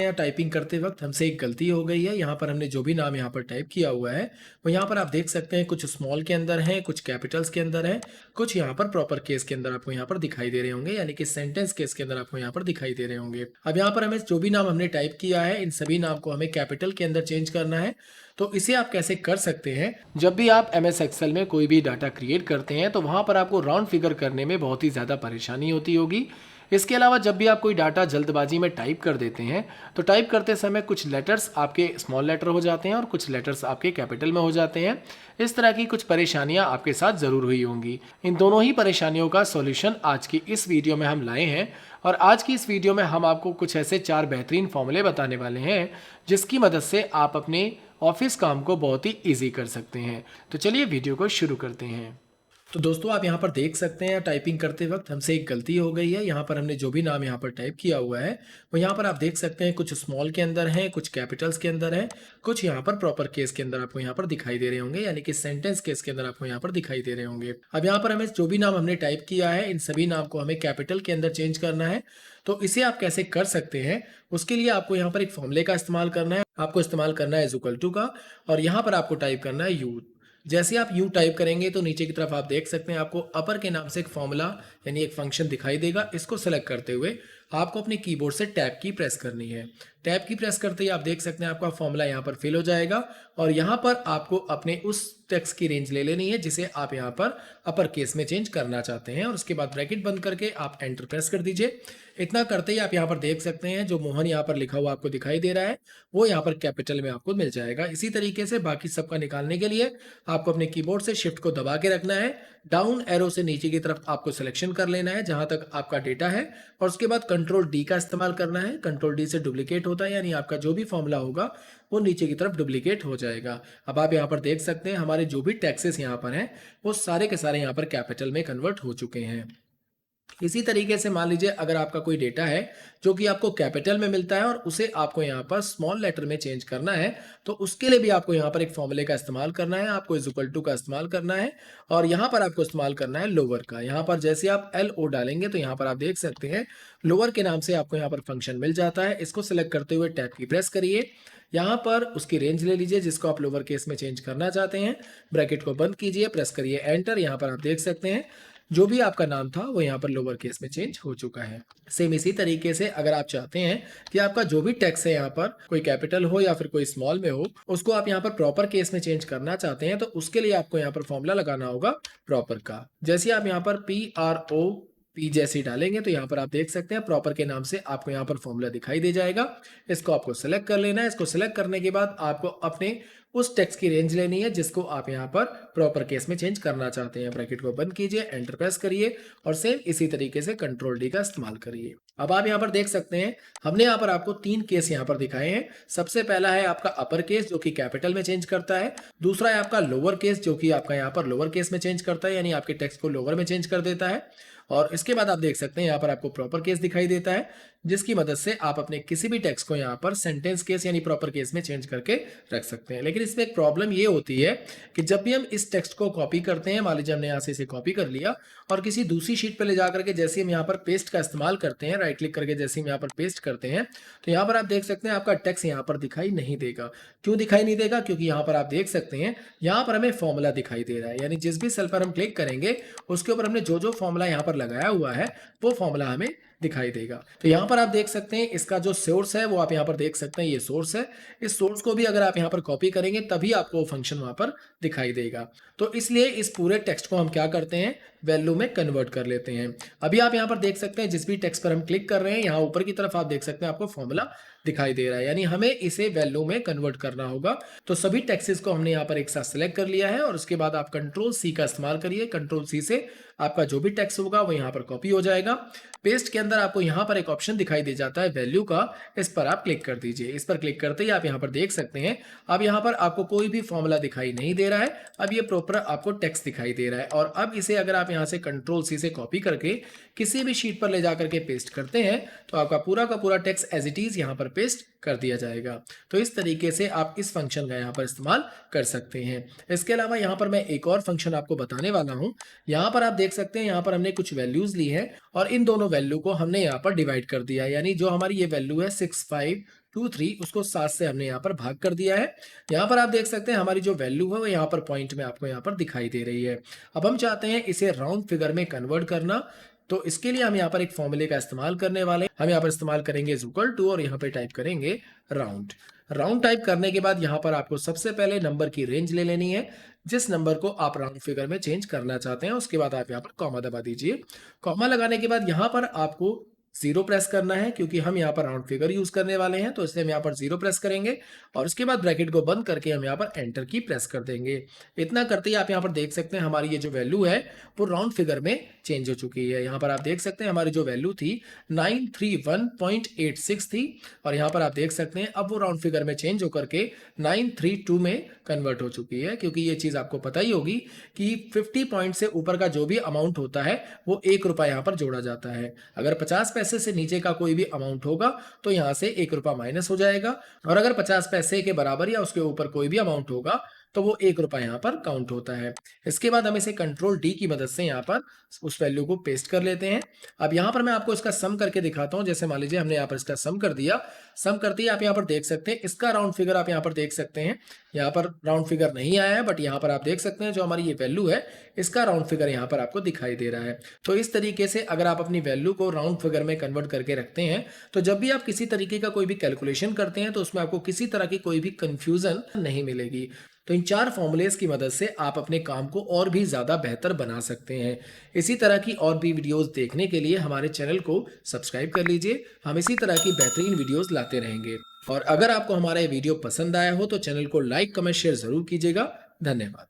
या टाइपिंग करते वक्त हमसे एक गलती हो गई है। यहाँ पर हमने जो भी नाम यहाँ पर टाइप किया हुआ है वो यहाँ पर आप देख सकते हैं, कुछ स्मॉल के अंदर है, कुछ कैपिटल्स के अंदर है, कुछ यहाँ पर प्रॉपर केस के अंदर आपको यहाँ पर दिखाई दे रहे होंगे, यानी कि सेंटेंस केस के अंदर आपको यहाँ पर दिखाई दे रहे होंगे। अब यहाँ पर हमें जो भी नाम हमने टाइप किया है इन सभी नाम को हमें कैपिटल के अंदर चेंज करना है। तो इसे आप कैसे कर सकते हैं, जब भी आप MS एक्सेल में कोई भी डाटा क्रिएट करते हैं तो वहाँ पर आपको राउंड फिगर करने में बहुत ही ज़्यादा परेशानी होती होगी। इसके अलावा जब भी आप कोई डाटा जल्दबाजी में टाइप कर देते हैं तो टाइप करते समय कुछ लेटर्स आपके स्मॉल लेटर हो जाते हैं और कुछ लेटर्स आपके कैपिटल में हो जाते हैं। इस तरह की कुछ परेशानियां आपके साथ ज़रूर हुई होंगी। इन दोनों ही परेशानियों का सॉल्यूशन आज की इस वीडियो में हम लाए हैं और आज की इस वीडियो में हम आपको कुछ ऐसे 4 बेहतरीन फॉर्मूले बताने वाले हैं जिसकी मदद से आप अपने ऑफिस काम को बहुत ही ईजी कर सकते हैं। तो चलिए वीडियो को शुरू करते हैं। तो दोस्तों आप यहाँ पर देख सकते हैं टाइपिंग करते वक्त हमसे एक गलती हो गई है। यहाँ पर हमने जो भी नाम यहाँ पर टाइप किया हुआ है वो यहाँ पर आप देख सकते हैं, कुछ स्मॉल के अंदर है, कुछ कैपिटल्स के अंदर है, कुछ यहाँ पर प्रॉपर केस के अंदर आपको यहाँ पर दिखाई दे रहे होंगे, यानी कि सेंटेंस केस के अंदर आपको यहाँ पर दिखाई दे रहे होंगे। अब यहाँ पर हमें जो भी नाम हमने टाइप किया है इन सभी नाम को हमें कैपिटल के अंदर चेंज करना है। तो इसे आप कैसे कर सकते हैं, उसके लिए आपको यहाँ पर एक फॉर्मूले का इस्तेमाल करना है। आपको इस्तेमाल करना है = का और यहाँ पर आपको टाइप करना है यू। जैसे आप यू टाइप करेंगे तो नीचे की तरफ आप देख सकते हैं आपको अपर के नाम से एक फॉर्मूला यानी एक फंक्शन दिखाई देगा। इसको सेलेक्ट करते हुए आपको अपने कीबोर्ड से टैब की प्रेस करनी है। टैब की प्रेस करते ही आप देख सकते हैं आपका फॉर्मूला यहाँ पर फिल हो जाएगा और यहाँ पर आपको अपने उस टेक्स्ट की रेंज ले लेनी है जिसे आप यहाँ पर अपर केस में चेंज करना चाहते हैं और उसके बाद ब्रैकेट बंद करके आप एंटर प्रेस कर दीजिए। इतना करते ही आप यहाँ पर देख सकते हैं जो मोहन यहाँ पर लिखा हुआ आपको दिखाई दे रहा है वो यहाँ पर कैपिटल में आपको मिल जाएगा। इसी तरीके से बाकी सबका निकालने के लिए आपको अपने कीबोर्ड से शिफ्ट को दबा के रखना है, डाउन एरो से नीचे की तरफ आपको सिलेक्शन कर लेना है जहां तक आपका डेटा है और उसके बाद Ctrl+D का इस्तेमाल करना है। Ctrl+D से डुप्लीकेट होता है, यानी आपका जो भी फॉर्मूला होगा वो नीचे की तरफ डुप्लीकेट हो जाएगा। अब आप यहाँ पर देख सकते हैं हमारे जो भी टैक्सेस यहाँ पर हैं वो सारे के सारे यहाँ पर कैपिटल में कन्वर्ट हो चुके हैं। इसी तरीके से मान लीजिए अगर आपका कोई डेटा है जो कि आपको कैपिटल में मिलता है और उसे आपको यहाँ पर स्मॉल लेटर में चेंज करना है तो उसके लिए भी आपको यहाँ पर एक फॉर्मूले का इस्तेमाल करना है। आपको = का इस्तेमाल करना है और यहाँ पर आपको इस्तेमाल करना है लोअर का। यहाँ पर जैसे आप LO डालेंगे तो यहाँ पर आप देख सकते हैं लोअर के नाम से आपको यहाँ पर फंक्शन मिल जाता है। इसको सिलेक्ट करते हुए टैब की प्रेस करिए, यहाँ पर उसकी रेंज ले लीजिए जिसको आप लोअर केस में चेंज करना चाहते हैं। ब्रैकेट को बंद कीजिए, प्रेस करिए एंटर। यहाँ पर आप देख सकते हैं जो भी आपका नाम था वो यहाँ पर लोअर केस में चेंज हो चुका है। सेम इसी तरीके से अगर आप चाहते हैं कि आपका जो भी टेक्स्ट है यहाँ पर कोई कैपिटल हो या फिर कोई स्मॉल में हो उसको आप यहाँ पर प्रॉपर केस में चेंज करना चाहते हैं तो उसके लिए आपको यहाँ पर फॉर्मूला लगाना होगा प्रॉपर का। जैसे आप यहाँ पर PROP जैसे डालेंगे तो यहाँ पर आप देख सकते हैं प्रॉपर के नाम से आपको यहाँ पर फॉर्मूला दिखाई दे जाएगा। इसको आपको सेलेक्ट कर लेना है। इसको सेलेक्ट करने के बाद आपको अपने उस टेक्स्ट की रेंज लेनी है जिसको आप यहाँ पर प्रॉपर केस में चेंज करना चाहते हैं। ब्रैकेट को बंद कीजिए, एंटर प्रेस करिए और सेम इसी तरीके से Ctrl+D का इस्तेमाल करिए। अब आप यहाँ पर देख सकते हैं हमने यहाँ पर आपको 3 केस यहाँ पर दिखाए हैं। सबसे पहला है आपका अपर केस जो कि कैपिटल में चेंज करता है, दूसरा है आपका लोअर केस जो कि आपका यहाँ पर लोअर केस में चेंज करता है, यानी आपके टेक्स्ट को लोअर में चेंज कर देता है, और इसके बाद आप देख सकते हैं यहाँ पर आपको प्रॉपर केस दिखाई देता है जिसकी मदद से आप अपने किसी भी टेक्स्ट को यहाँ पर सेंटेंस केस यानी प्रॉपर केस में चेंज करके रख सकते हैं। लेकिन इसमें एक प्रॉब्लम ये होती है कि जब भी हम इस टेक्स्ट को कॉपी करते हैं, मान लीजिए हमने यहाँ से इसे कॉपी कर लिया और किसी दूसरी शीट पर ले जा करके जैसे हम यहाँ पर पेस्ट का इस्तेमाल करते हैं, राइट क्लिक करके जैसे हम यहाँ पर पेस्ट करते हैं तो यहाँ पर आप देख सकते हैं आपका टेक्स्ट यहाँ पर दिखाई नहीं देगा। क्यों दिखाई नहीं देगा? क्योंकि यहाँ पर आप देख सकते हैं यहाँ पर हमें फॉर्मूला दिखाई दे रहा है, यानी जिस भी सेल पर हम क्लिक करेंगे उसके ऊपर हमने जो जो फॉर्मूला यहाँ पर लगाया हुआ है वो फॉर्मूला हमें दिखाई देगा। तो यहाँ पर आप देख सकते हैं इसका जो सोर्स है वो आप यहाँ पर देख सकते हैं, ये सोर्स है। इस सोर्स को भी अगर आप यहाँ पर कॉपी करेंगे तभी आपको वो फंक्शन वहाँ पर दिखाई देगा। तो इसलिए इस पूरे टेक्स्ट को हम क्या करते हैं, वैल्यू में कन्वर्ट कर लेते हैं। अभी आप यहाँ पर देख सकते हैं जिस भी टेक्स्ट पर हम क्लिक कर रहे हैं यहाँ ऊपर की तरफ आप देख सकते हैं आपको फॉर्मूला दिखाई दे रहा है, यानी हमें इसे वैल्यू में कन्वर्ट करना होगा। तो सभी टेक्सेस को हमने यहाँ पर एक साथ सेलेक्ट कर लिया है और उसके बाद आप Ctrl+C का इस्तेमाल करिए। Ctrl+C से आपका जो भी टेक्स्ट होगा वो यहाँ पर कॉपी हो जाएगा। पेस्ट के अंदर आपको यहाँ पर एक ऑप्शन दिखाई दे जाता है वैल्यू का, इस पर आप क्लिक कर दीजिए। इस पर क्लिक करते ही आप यहाँ पर देख सकते हैं अब यहाँ पर आपको कोई भी फॉर्मूला दिखाई नहीं दे रहा है, अब ये प्रॉपर आपको टेक्स्ट दिखाई दे रहा है। और अब इसे अगर आप यहाँ से Ctrl+C से कॉपी करके किसी भी शीट पर ले जा करके पेस्ट करते हैं तो आपका पूरा का पूरा टेक्स्ट एज इट इज यहाँ पर पेस्ट कर दिया जाएगा। तो इस तरीके से आप इस फंक्शन का यहाँ पर इस्तेमाल कर सकते हैं। इसके अलावा यहाँ पर मैं एक और फंक्शन आपको बताने वाला हूँ। यहाँ पर आप देख सकते हैं यहाँ पर हमने कुछ वैल्यूज ली है और इन दोनों वैल्यू को हमने यहाँ पर डिवाइड कर दिया है, यानी जो हमारी ये वैल्यू है 23 उसको 7 से हमने यहाँ पर भाग कर दिया है। यहाँ पर आप देख सकते हैं हमारी जो वैल्यू है वो यहाँ पर पॉइंट में आपको यहाँ पर दिखाई दे रही है। अब हम चाहते हैं इसे राउंड फिगर में कन्वर्ट करना, तो इसके लिए हम यहाँ पर एक फॉर्मूले का इस्तेमाल करने वाले हैं। हम यहाँ पर इस्तेमाल करेंगे इज इक्वल टू और यहाँ पे टाइप करेंगे राउंड। राउंड टाइप करने के बाद यहाँ पर आपको सबसे पहले नंबर की रेंज ले लेनी है, जिस नंबर को आप राउंड फिगर में चेंज करना चाहते हैं। उसके बाद आप यहाँ पर कॉमा दबा दीजिए। कॉमा लगाने के बाद यहाँ पर आपको जीरो प्रेस करना है, क्योंकि हम यहाँ पर राउंड फिगर यूज करने वाले हैं, तो इसलिए हम यहाँ पर जीरो प्रेस करेंगे और उसके बाद ब्रैकेट को बंद करके हम यहाँ पर एंटर की प्रेस कर देंगे। इतना करते ही आप यहाँ पर देख सकते हैं हमारी ये जो वैल्यू है वो राउंड फिगर में चेंज हो चुकी है। यहाँ पर आप देख सकते हैं हमारी जो वैल्यू थी 931.86 थी और यहाँ पर आप देख सकते हैं अब वो राउंड फिगर में चेंज होकर के 932 में कन्वर्ट हो चुकी है। क्योंकि ये चीज़ आपको पता ही होगी कि 50 पॉइंट से ऊपर का जो भी अमाउंट होता है वो 1 रुपया यहाँ पर जोड़ा जाता है। अगर 50 पैसे से नीचे का कोई भी अमाउंट होगा तो यहाँ से 1 रुपया माइनस हो जाएगा, और अगर 50 पैसे के बराबर या उसके ऊपर कोई भी अमाउंट होगा तो वो 1 रुपया यहाँ पर काउंट होता है। इसके बाद हम इसे कंट्रोल डी की मदद से यहाँ पर उस वैल्यू को पेस्ट कर लेते हैं। अब यहाँ पर मैं आपको इसका सम करके दिखाता हूँ। जैसे मान लीजिए हमने यहाँ पर इसका सम कर दिया। सम करते ही आप यहाँ पर देख सकते हैं इसका राउंड फिगर आप यहाँ पर देख सकते हैं। यहाँ पर राउंड फिगर नहीं आया है, बट यहाँ पर आप देख सकते हैं जो हमारी ये वैल्यू है इसका राउंड फिगर यहाँ पर आपको दिखाई दे रहा है। तो इस तरीके से अगर आप अपनी वैल्यू को राउंड फिगर में कन्वर्ट करके रखते हैं तो जब भी आप किसी तरीके का कोई भी कैलकुलेशन करते हैं तो उसमें आपको किसी तरह की कोई भी कंफ्यूजन नहीं मिलेगी। तो इन 4 फॉर्मूलेज की मदद से आप अपने काम को और भी ज़्यादा बेहतर बना सकते हैं। इसी तरह की और भी वीडियोस देखने के लिए हमारे चैनल को सब्सक्राइब कर लीजिए। हम इसी तरह की बेहतरीन वीडियोस लाते रहेंगे। और अगर आपको हमारा ये वीडियो पसंद आया हो तो चैनल को लाइक, कमेंट, शेयर ज़रूर कीजिएगा। धन्यवाद।